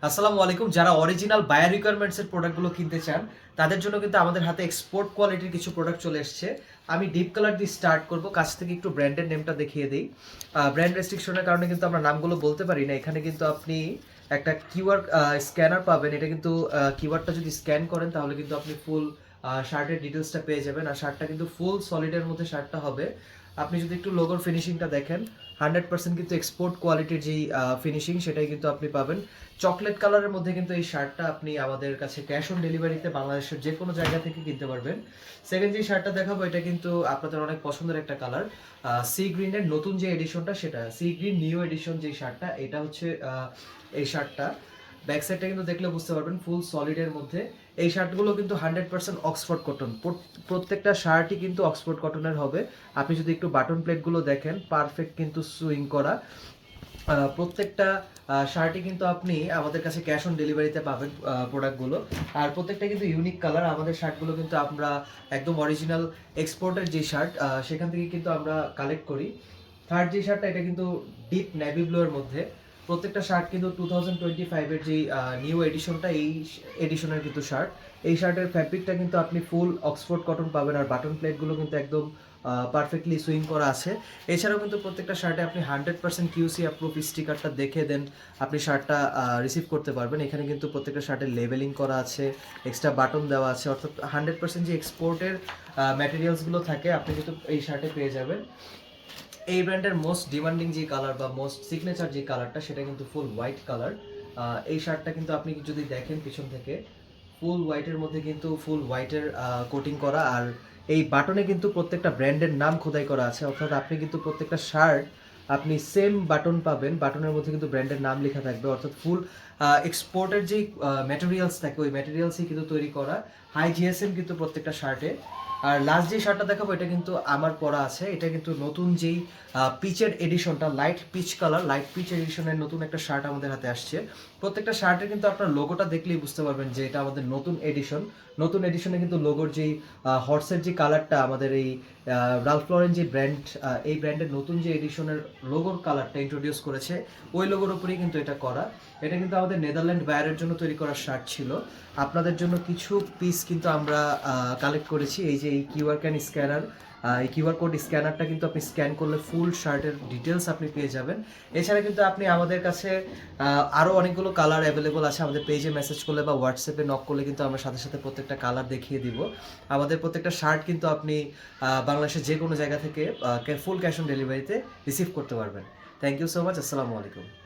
আসসালামু আলাইকুম। যারা অরিজিনাল বায়ার রিকোয়ারমেন্টস এর প্রোডাক্টগুলো কিনতে চান, তাদের জন্য কিন্তু আমাদের হাতে এক্সপোর্ট কোয়ালিটির কিছু প্রোডাক্ট চলে এসছে। আমি ডিপ কালার দিয়ে স্টার্ট করব। কাছ থেকে একটু ব্র্যান্ডের নেমটা দেখিয়ে দেই। ব্র্যান্ড রেস্ট্রিকশনের কারণে কিন্তু আমরা নামগুলো বলতে পারি না। এখানে কিন্তু আপনি একটা কিউআর স্ক্যানার পাবেন। এটা কিন্তু কিউআরটা যদি স্ক্যান করেন তাহলে কিন্তু আপনি ফুল শার্টের ডিটেলসটা পেয়ে যাবেন। আর শার্টটা কিন্তু ফুল সলিডের মধ্যে শার্টটা হবে। আপনি যদি একটু লোগোর ফিনিশিংটা দেখেন, 100% কিন্তু এক্সপোর্ট কোয়ালিটির যেই ফিনিশিং সেটাই কিন্তু আপনি পাবেন। চকলেট কালারের মধ্যে কিন্তু এই শার্টটা আপনি আমাদের কাছে ক্যাশ অন ডেলিভারিতে বাংলাদেশের যে কোনো জায়গা থেকে কিনতে পারবেন। সেকেন্ড যে শার্টটা দেখাবো এটা কিন্তু আপনাদের অনেক পছন্দের একটা কালার, সি গ্রিনের নতুন যে এডিশনটা, সেটা সি গ্রিন নিউ এডিশন যে শার্টটা, এটা হচ্ছে এই শার্টটা। ব্যাক সাইডটা কিন্তু দেখলে বুঝতে পারবেন ফুল সলিডের মধ্যে। এই শার্টগুলো কিন্তু 100% অক্সফোর্ড কটন, প্রত্যেকটা শার্টই কিন্তু অক্সফোর্ড কটনের হবে। আপনি যদি একটু বাটন প্লেটগুলো দেখেন, পারফেক্ট কিন্তু সুইং করা। প্রত্যেকটা শার্টই কিন্তু আপনি আমাদের কাছে ক্যাশ অন ডেলিভারিতে পাবেন প্রোডাক্টগুলো। আর প্রত্যেকটা কিন্তু ইউনিক কালার। আমাদের শার্টগুলো কিন্তু আমরা একদম অরিজিনাল এক্সপোর্টের যে শার্ট, সেখান থেকে কিন্তু আমরা কালেক্ট করি। থার্ড যে শার্টটা, এটা কিন্তু ডিপ নেভি ব্লু এর মধ্যে। প্রত্যেকটা শার্ট কিন্তু 2025-এর যে নিউ এডিশনটা, এই এডিশনের কিন্তু শার্ট। এই শার্টের ফ্যাব্রিকটা কিন্তু আপনি ফুল অক্সফোর্ড কটন পাবেন। আর বাটন প্লেটগুলো কিন্তু একদম পারফেক্টলি সুইং করা আছে। এছাড়াও কিন্তু প্রত্যেকটা শার্টে আপনি 100% কিউসি অ্যাপ্রুভ স্টিকারটা দেখে দেন আপনি শার্টটা রিসিভ করতে পারবেন। এখানে কিন্তু প্রত্যেকটা শার্টের লেবেলিং করা আছে, এক্সট্রা বাটন দেওয়া আছে, অর্থাৎ 100% যে এক্সপোর্টের ম্যাটেরিয়ালসগুলো থাকে আপনি কিন্তু এই শার্টে পেয়ে যাবেন। এই ব্র্যান্ডের মোস্ট ডিমান্ডিং যে কালার বা মোস্ট সিগনেচার যে কালারটা, সেটা কিন্তু ফুল হোয়াইট কালার। এই শার্টটা কিন্তু আপনি যদি দেখেন পিছন থেকে, ফুল হোয়াইটের মধ্যে কিন্তু ফুল হোয়াইটের কোটিং করা। আর এই বাটনে কিন্তু প্রত্যেকটা ব্র্যান্ডের নাম খোদাই করা আছে, অর্থাৎ আপনি কিন্তু প্রত্যেকটা শার্ট আপনি সেম বাটন পাবেন, বাটনের মধ্যে কিন্তু ব্র্যান্ডের নাম লেখা থাকবে। অর্থাৎ ফুল এক্সপোর্টের যেই ম্যাটেরিয়ালস থাকে ওই ম্যাটেরিয়ালসই কিন্তু তৈরি করা। হাই জিএসএম কিন্তু প্রত্যেকটা শার্টে। আর লাস্ট যে শার্টটা দেখাবো এটা কিন্তু আমার পরা আছে। এটা কিন্তু নতুন যেই পিচের এডিশনটা, light peach colour, light peach এডিশনের নতুন একটা শার্ট আমাদের হাতে আসছে। প্রত্যেকটা শার্টের কিন্তু আপনার লোগোটা দেখলেই বুঝতে পারবেন যে এটা আমাদের নতুন এডিশন। নতুন এডিশনে কিন্তু লোগোর যেই হর্সের যে কালারটা, আমাদের এই রালফ লরেন যে ব্র্যান্ড, এই ব্র্যান্ডের নতুন যে এডিশনের লোগোর কালারটা ইন্ট্রোডিউস করেছে, ওই লোগোর উপরেই কিন্তু এটা করা। এটা কিন্তু আমাদের নেদারল্যান্ড বায়ারের জন্য তৈরি করা শার্ট ছিল। আপনাদের জন্য কিছু পিস কিন্তু আমরা কালেক্ট করেছি। এই যে এই কিউআর স্ক্যানার, এই কিউআর কোড স্ক্যানারটা কিন্তু আপনি স্ক্যান করলে ফুল শার্টের ডিটেলস আপনি পেয়ে যাবেন। এছাড়া কিন্তু আপনি আমাদের কাছে আরও অনেকগুলো কালার অ্যাভেলেবল আছে। আমাদের পেজে মেসেজ করলে বা হোয়াটসঅ্যাপে নক করলে কিন্তু আমরা সাথে সাথে প্রত্যেকটা কালার দেখিয়ে দিব। আমাদের প্রত্যেকটা শার্ট কিন্তু আপনি বাংলাদেশের যে কোনো জায়গা থেকে ফুল ক্যাশ অন ডেলিভারিতে রিসিভ করতে পারবেন। Thank you so much. আসসালামু আলাইকুম।